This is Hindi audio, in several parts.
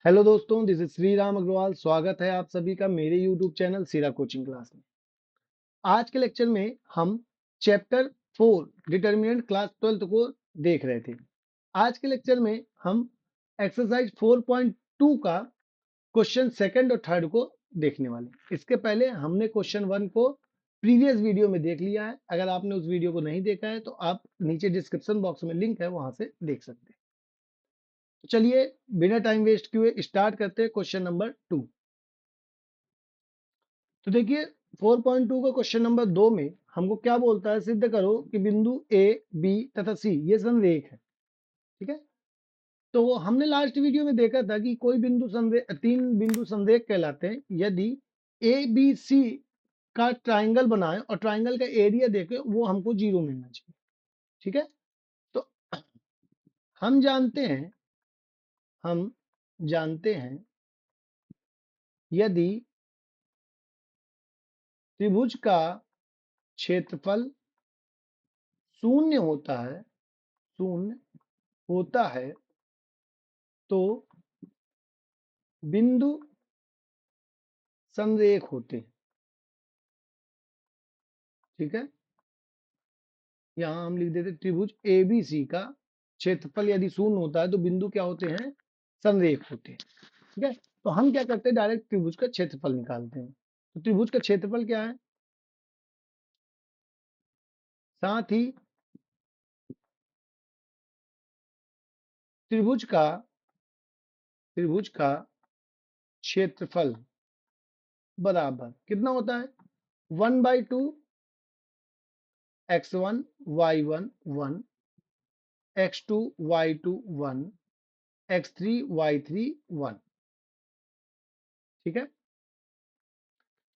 हेलो दोस्तों, दिस इज श्री राम अग्रवाल। स्वागत है आप सभी का मेरे यूट्यूब चैनल सीरा कोचिंग क्लास में। आज के लेक्चर में हम चैप्टर 4 डिटर्मिनेंट क्लास 12 को देख रहे थे। आज के लेक्चर में हम एक्सरसाइज 4.2 का क्वेश्चन सेकंड और थर्ड को देखने वाले हैं। इसके पहले हमने क्वेश्चन 1 को प्रीवियस वीडियो में देख लिया है। अगर आपने उस वीडियो को नहीं देखा है तो आप नीचे डिस्क्रिप्शन बॉक्स में लिंक है, वहां से देख सकते हैं। तो चलिए बिना टाइम वेस्ट किए स्टार्ट करते हैं क्वेश्चन नंबर 2। तो देखिए 4.2 का क्वेश्चन नंबर 2 में हमको क्या बोलता है, सिद्ध करो कि बिंदु ए बी तथा सी ये संरेख है। ठीक है, तो हमने लास्ट वीडियो में देखा था कि कोई बिंदु संरेख, तीन बिंदु संरेख कहलाते हैं यदि ए बी सी का ट्राइंगल बनाए और ट्राइंगल का एरिया देखे वो हमको 0 मिलना चाहिए। ठीक है, तो हम जानते हैं हम जानते हैं यदि त्रिभुज का क्षेत्रफल शून्य होता है तो बिंदु संरेख होते हैं। ठीक है, यहां हम लिख देते त्रिभुज एबीसी का क्षेत्रफल यदि शून्य होता है तो बिंदु क्या होते हैं, संरेख होते हैं। ठीक है, तो हम क्या करते हैं, डायरेक्ट त्रिभुज का क्षेत्रफल निकालते हैं। तो त्रिभुज का क्षेत्रफल क्या है, साथ ही त्रिभुज का क्षेत्रफल बराबर कितना होता है, 1/2 x1 y1 1, x2 y2 1, x3 y3 1। ठीक है,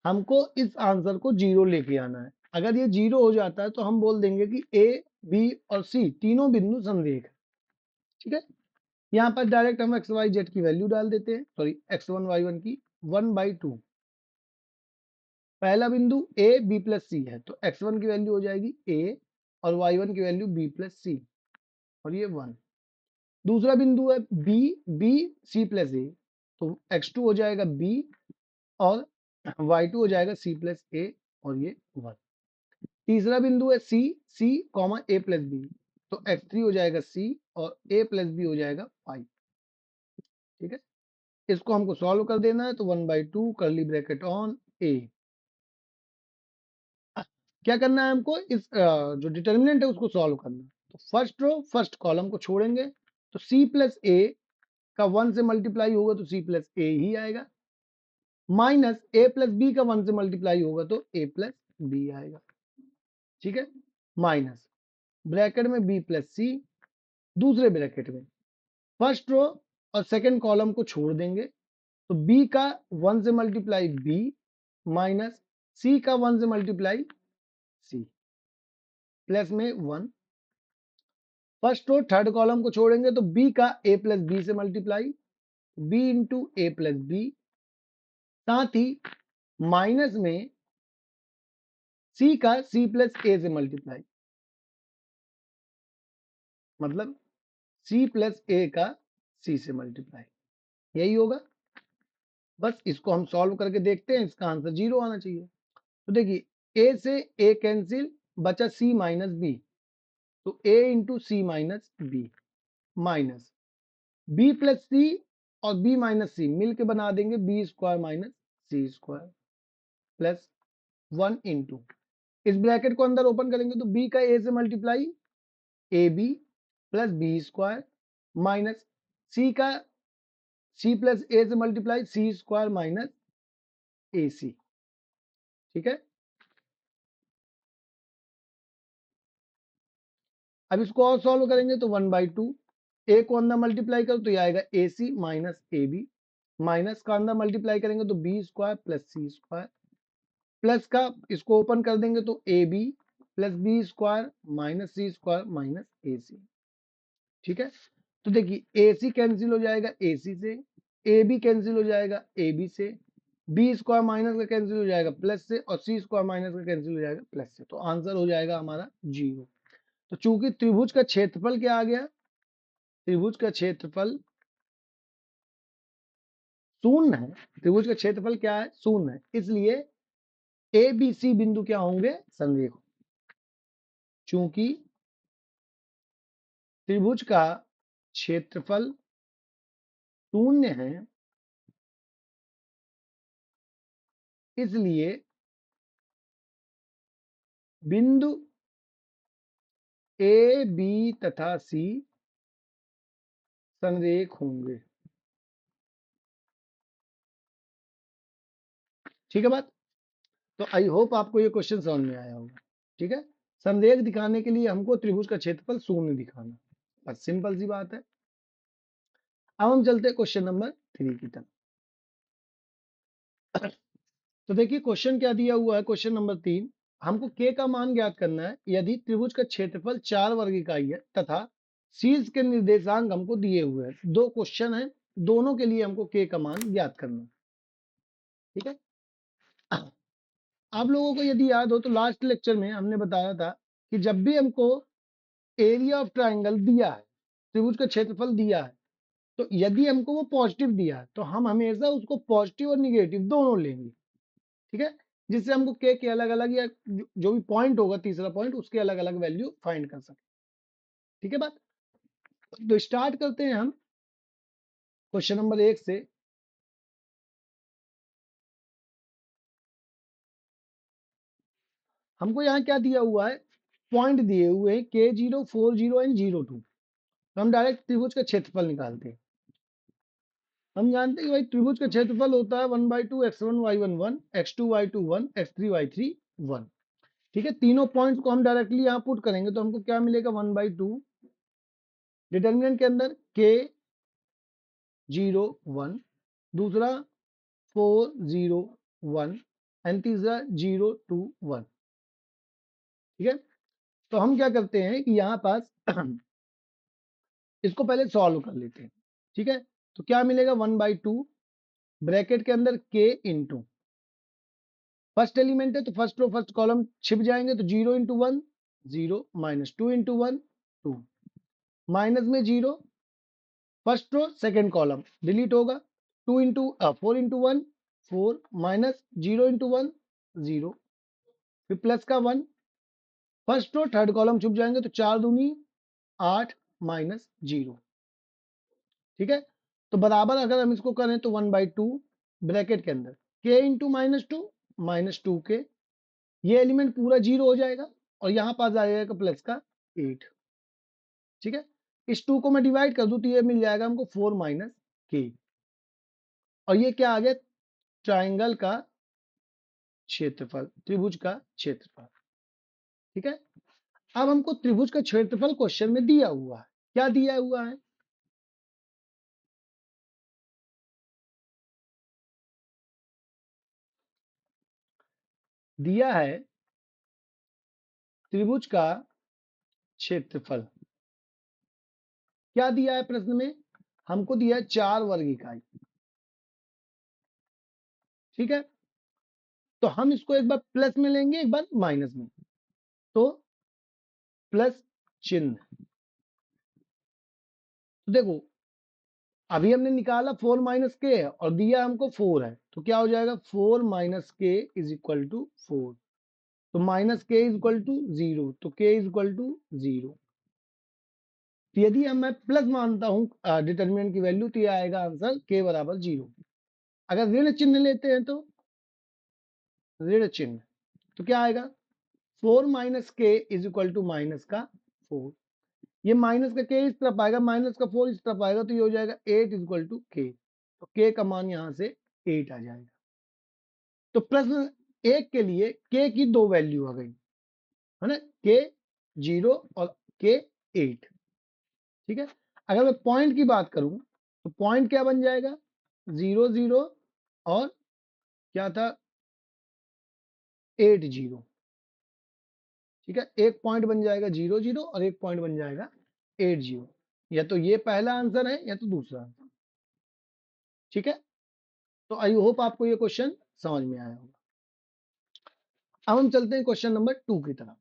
हमको इस आंसर को 0 लेके आना है। अगर ये 0 हो जाता है तो हम बोल देंगे कि ए बी और सी तीनों बिंदु संरेख है। ठीक है, यहाँ पर डायरेक्ट हम एक्स वाई जेड की वैल्यू डाल देते हैं, सॉरी x1 y1 की 1/2। पहला बिंदु ए बी प्लस सी है तो x1 की वैल्यू हो जाएगी ए और y1 की वैल्यू बी प्लस सी और ये 1। दूसरा बिंदु है बी बी सी प्लस ए तो x2 हो जाएगा बी और y2 हो जाएगा सी प्लस ए और ये 1। तीसरा बिंदु है सी सी कॉमा ए प्लस बी तो x3 हो जाएगा सी और ए प्लस बी हो जाएगा 5। ठीक है, इसको हमको सॉल्व कर देना है तो 1/2 करली ब्रैकेट ऑन ए। क्या करना है हमको, इस जो डिटर्मिनेंट है उसको सॉल्व करना है। तो फर्स्ट रो फर्स्ट कॉलम को छोड़ेंगे तो सी प्लस ए का 1 से मल्टीप्लाई होगा तो सी प्लस ए ही आएगा, माइनस ए प्लस बी का 1 से मल्टीप्लाई होगा तो ए प्लस बी आएगा। ठीक है, माइनस ब्रैकेट में बी प्लस सी, दूसरे ब्रैकेट में फर्स्ट रो और सेकंड कॉलम को छोड़ देंगे तो बी का 1 से मल्टीप्लाई बी माइनस सी का 1 से मल्टीप्लाई सी प्लस में 1। फर्स्ट रो थर्ड कॉलम को छोड़ेंगे तो बी का ए प्लस बी से मल्टीप्लाई बी इंटू ए प्लस बी, साथ ही माइनस में सी का सी प्लस ए से मल्टीप्लाई, मतलब सी प्लस ए का सी से मल्टीप्लाई, यही होगा। बस इसको हम सॉल्व करके देखते हैं, इसका आंसर 0 आना चाहिए। तो देखिए ए से ए कैंसिल, बचा सी माइनस बी तो A into C minus B minus B plus C और बी माइनस सी मिलके बना देंगे B square minus C square plus 1 into, इस ब्रैकेट को अंदर ओपन करेंगे तो बी का ए से multiply A B plus B square minus C का सी प्लस ए से multiply C square minus A C. ठीक है, अब इसको और सॉल्व करेंगे तो 1/2 ए को अंदर मल्टीप्लाई करो तो ये आएगा A C minus A B, minus का अंदर मल्टीप्लाई करेंगे तो B square plus C square, plus का इसको ओपन कर देंगे तो A B plus B square minus C square minus A C. ठीक है, तो देखिए ए सी कैंसिल हो जाएगा ए सी से, ए बी कैंसिल हो जाएगा ए बी से, बी स्क्वायर माइनस का कैंसिल हो जाएगा प्लस से और सी स्क्वायर माइनस का कैंसिल हो जाएगा प्लस से, तो आंसर हो जाएगा हमारा 0। तो चूंकि त्रिभुज का क्षेत्रफल क्या आ गया, त्रिभुज का क्षेत्रफल शून्य है, त्रिभुज का क्षेत्रफल क्या है, शून्य है, इसलिए ए बी सी बिंदु क्या होंगे, संरेख। चूंकि त्रिभुज का क्षेत्रफल शून्य है, इसलिए बिंदु ए बी तथा सी संरेख होंगे। ठीक है बात। तो आई होप आपको ये क्वेश्चन समझ में आया होगा। ठीक है, संरेख दिखाने के लिए हमको त्रिभुज का क्षेत्रफल शून्य दिखाना, बस सिंपल सी बात है। अब हम चलते हैं क्वेश्चन नंबर 3 की तरफ। तो देखिए क्वेश्चन क्या दिया हुआ है, क्वेश्चन नंबर 3, हमको k का मान ज्ञात करना है यदि त्रिभुज का क्षेत्रफल 4 वर्ग इकाई है तथा शीर्ष के निर्देशांक हमको दिए हुए हैं। दो क्वेश्चन है, दोनों के लिए हमको k का मान ज्ञात करना है। ठीक है, आप लोगों को यदि याद हो तो लास्ट लेक्चर में हमने बताया था कि जब भी हमको एरिया ऑफ ट्राइंगल दिया है, त्रिभुज का क्षेत्रफल दिया है, तो यदि हमको वो पॉजिटिव दिया है तो हम हमेशा उसको पॉजिटिव और निगेटिव दोनों लेंगे। ठीक है, जिससे हमको के अलग अलग या जो भी पॉइंट होगा, तीसरा पॉइंट, उसके अलग अलग वैल्यू फाइंड कर सके। ठीक है बात। तो स्टार्ट करते हैं हम क्वेश्चन नंबर 1 से। हमको यहाँ क्या दिया हुआ है, पॉइंट दिए हुए हैं K0, 40 एंड 02। तो हम डायरेक्ट त्रिभुज का क्षेत्रफल निकालते हैं। हम जानते हैं कि भाई त्रिभुज का क्षेत्रफल होता है 1/2 x1 y1 1 x2 y2 1 x3 y3 1। ठीक है, तीनों पॉइंट्स को हम डायरेक्टली यहाँ पुट करेंगे तो हमको क्या मिलेगा, 1/2, डिटर्मिनेंट के अंदर K01, दूसरा 401 एंड तीसरा 021। ठीक है, तो हम क्या करते हैं कि यहाँ पास इसको पहले सॉल्व कर लेते हैं। ठीक है, तो क्या मिलेगा, 1/2 ब्रैकेट के अंदर k इंटू फर्स्ट एलिमेंट है तो फर्स्ट रो फर्स्ट कॉलम छिप जाएंगे, तो 0 इंटू 1 0 माइनस 2 इंटू 1 2 माइनस में 0, first row second column delete होगा, 2 इंटू 4 इंटू 1 4 माइनस 0 इंटू 1 0, फिर प्लस का 1, फर्स्ट रो थर्ड कॉलम छुप जाएंगे, तो 4 दूनी 8 माइनस 0। ठीक है, तो बराबर अगर हम इसको करें तो 1/2 ब्रैकेट के अंदर k इंटू -2 के, ये एलिमेंट पूरा 0 हो जाएगा और यहाँ पास आ जाएगा प्लस का 8। ठीक है, इस 2 को मैं डिवाइड कर दूं तो ये मिल जाएगा हमको 4 माइनस k, और ये क्या आ गया, ट्राइंगल का क्षेत्रफल, त्रिभुज का क्षेत्रफल। ठीक है, अब हमको त्रिभुज का क्षेत्रफल क्वेश्चन में दिया हुआ है। क्या दिया हुआ है, दिया है त्रिभुज का क्षेत्रफल। क्या दिया है प्रश्न में, हमको दिया है 4 वर्ग इकाई। ठीक है, तो हम इसको एक बार प्लस में लेंगे, एक बार माइनस में, तो प्लस चिन्ह। तो देखो अभी हमने निकाला 4 माइनस के है और दिया हमको 4 है, तो क्या हो जाएगा, 4 माइनस के इज इक्वल टू 4, तो माइनस के इज इक्वल टू 0, तो के इज इक्वल टू 0। तो यदि हम मैं प्लस मानता हूं डिटर्मिनेंट की वैल्यू, तो ये आएगा आंसर के बराबर 0। अगर ऋण चिन्ह लेते हैं तो ऋण चिन्ह, तो क्या आएगा, 4 माइनस के इज इक्वल टू माइनस का 4, ये माइनस का के इस तरफ आएगा, माइनस का 4 इस तरफ आएगा, तो ये हो जाएगा 8 इज इक्वल टू के, तो के का मान यहां से 8 आ जाएगा। तो प्रश्न 1 के लिए के की दो वैल्यू आ गई है ना, के 0 और के 8। ठीक है, अगर मैं पॉइंट की बात करूं तो पॉइंट क्या बन जाएगा, 0 0 और क्या था, 8 0। ठीक है, एक पॉइंट बन जाएगा 0 0 और एक पॉइंट बन जाएगा 8 0, या तो ये पहला आंसर है या तो दूसरा आंसर। ठीक है, तो आई होप आपको ये क्वेश्चन समझ में आया होगा। अब हम चलते हैं क्वेश्चन नंबर 2 की तरफ।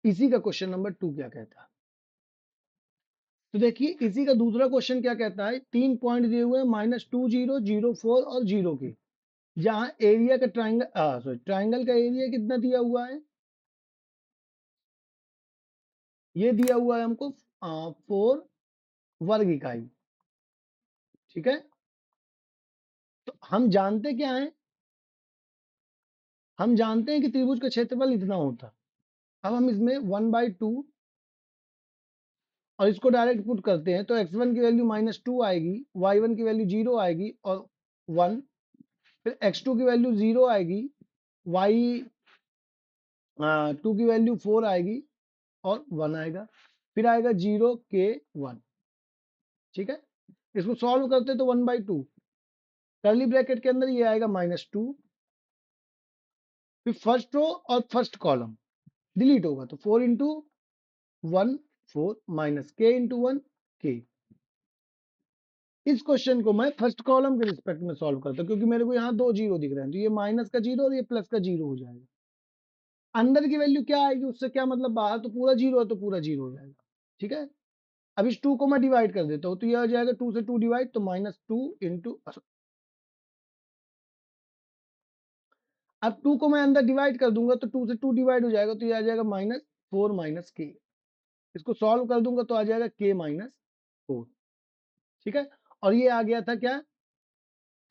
इसी का क्वेश्चन नंबर 2 क्या कहता है, तो देखिए इसी का दूसरा क्वेश्चन क्या कहता है, 3 पॉइंट दिए हुए हैं -2 0 0 4 और 0 के, जहां एरिया का ट्राइंगल का एरिया कितना दिया हुआ है, ये दिया हुआ है हमको 4 वर्ग इकाई। ठीक है, तो हम जानते क्या है, हम जानते हैं कि त्रिभुज का क्षेत्रफल इतना होता है। अब हम इसमें 1/2 और इसको डायरेक्ट पुट करते हैं, तो x1 की वैल्यू -2 आएगी, y1 की वैल्यू 0 आएगी और 1, फिर x2 की वैल्यू 0 आएगी, y2 की वैल्यू 4 आएगी और 1 आएगा, फिर आएगा 0 k 1। ठीक है, इसको सॉल्व करते तो 1/2, कर्ली ब्रैकेट के अंदर ये आएगा -2, फिर फर्स्ट रो और फर्स्ट कॉलम डिलीट होगा, तो 4 into 1 4 minus k into 1 k। इस क्वेश्चन को मैं फर्स्ट कॉलम के रिस्पेक्ट में सॉल्व करता हूं, क्योंकि मेरे को यहाँ 2 जीरो दिख रहे हैं, तो ये माइनस का जीरो और ये प्लस का जीरो हो जाएगा। अंदर की वैल्यू क्या आएगी, उससे क्या मतलब, बाहर तो पूरा जीरो है तो पूरा जीरो हो जाएगा। ठीक है, अब इस 2 को मैं डिवाइड कर देता हूँ, तो ये आ जाएगा 2 से 2 डिवाइड, तो -2 इंटू, अब 2 को मैं अंदर डिवाइड कर दूंगा तो 2 से 2 डिवाइड हो जाएगा, तो ये आ जाएगा -4 माइनस के। इसको सॉल्व कर दूंगा तो आ जाएगा k -4। ठीक है, और ये आ गया था क्या,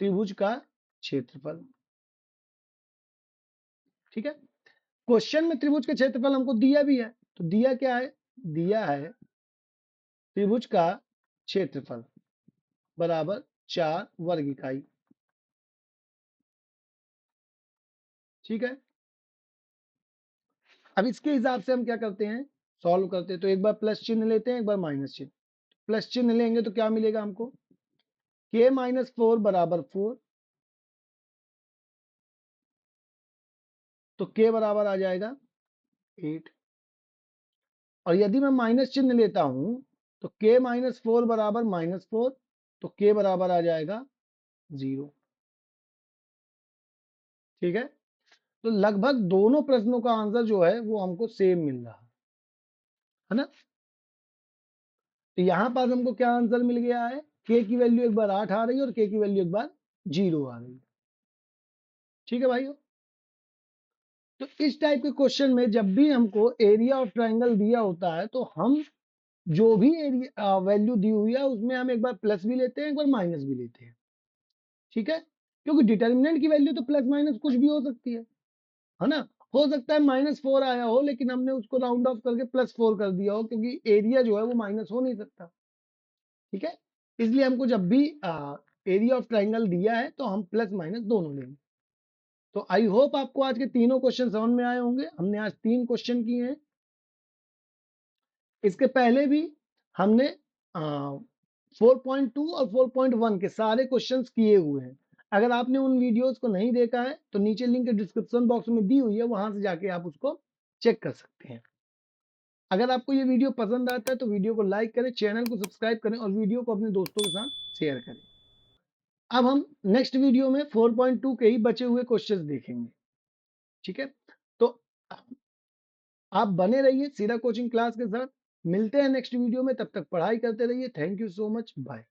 त्रिभुज का क्षेत्रफल। ठीक है, क्वेश्चन में त्रिभुज का क्षेत्रफल हमको दिया भी है, तो दिया क्या है, दिया है त्रिभुज का क्षेत्रफल बराबर 4 वर्ग इकाई। ठीक है, अब इसके हिसाब से हम क्या करते हैं, सॉल्व करते हैं, तो एक बार प्लस चिन्ह लेते हैं, एक बार माइनस चिन्ह। प्लस चिन्ह लेंगे तो क्या मिलेगा हमको, k -4 बराबर 4, तो k बराबर आ जाएगा 8। और यदि मैं माइनस चिन्ह लेता हूं तो k -4 बराबर -4, तो k बराबर आ जाएगा 0। ठीक है, तो लगभग दोनों प्रश्नों का आंसर जो है वो हमको सेम मिल रहा है ना। तो यहां पास हमको क्या आंसर मिल गया है, k की वैल्यू एक बार 8 आ रही है और k की वैल्यू एक बार 0 आ रही है। ठीक है भाइयों, तो इस टाइप के क्वेश्चन में जब भी हमको एरिया ऑफ ट्राइंगल दिया होता है, तो हम जो भी एरिया वैल्यू दी हुई है उसमें हम एक बार प्लस भी लेते हैं, एक बार माइनस भी लेते हैं। ठीक है, क्योंकि डिटर्मिनेंट की वैल्यू तो प्लस माइनस कुछ भी हो सकती है ना। हो सकता है -4 आया हो, लेकिन हमने उसको राउंड ऑफ करके +4 कर दिया हो, क्योंकि एरिया जो है वो माइनस हो नहीं सकता। ठीक है, इसलिए हमको जब भी एरिया ऑफ ट्राइंगल दिया है तो हम प्लस माइनस दोनों लेंगे। तो आई होप आपको आज के तीनों क्वेश्चन समझ में आए होंगे। हमने आज 3 क्वेश्चन किए हैं, इसके पहले भी हमने 4.2 और 4.1 के सारे क्वेश्चंस किए हुए हैं। अगर आपने उन वीडियोस को नहीं देखा है तो नीचे लिंक डिस्क्रिप्शन बॉक्स में दी हुई है, वहां से जाके आप उसको चेक कर सकते हैं। अगर आपको ये वीडियो पसंद आता है तो वीडियो को लाइक करें, चैनल को सब्सक्राइब करें और वीडियो को अपने दोस्तों के साथ शेयर करें। अब हम नेक्स्ट वीडियो में 4.2 के ही बचे हुए क्वेश्चंस देखेंगे। ठीक है, तो आप बने रहिए सीधा कोचिंग क्लास के साथ। मिलते हैं नेक्स्ट वीडियो में, तब तक पढ़ाई करते रहिए। Thank you so much, bye.